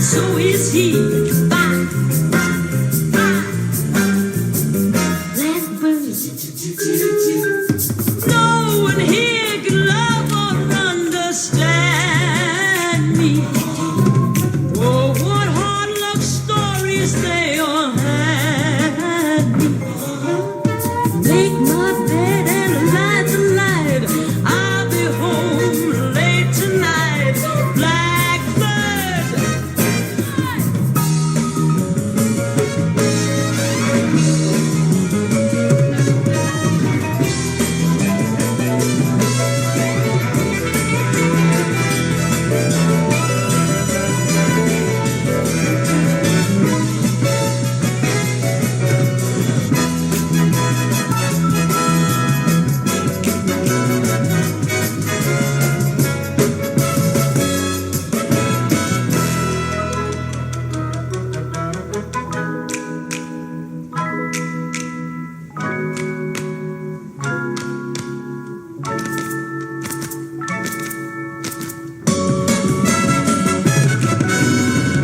so is he. Bye, bye, bye. Blackbird. No one here can love or understand me. Oh, what hard luck stories they all had me. Make my bed and light the light. I'll be home late tonight. Blackbird.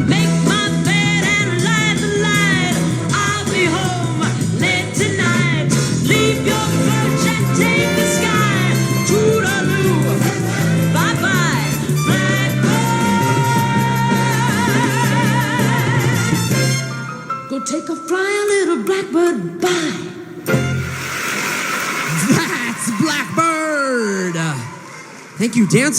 Make my bed and light the light. I'll be home late tonight. Leave your perch and take the sky. Toodaloo, bye bye, blackbird. Go take a fly, little blackbird. Bye. That's Blackbird. Thank you, dance.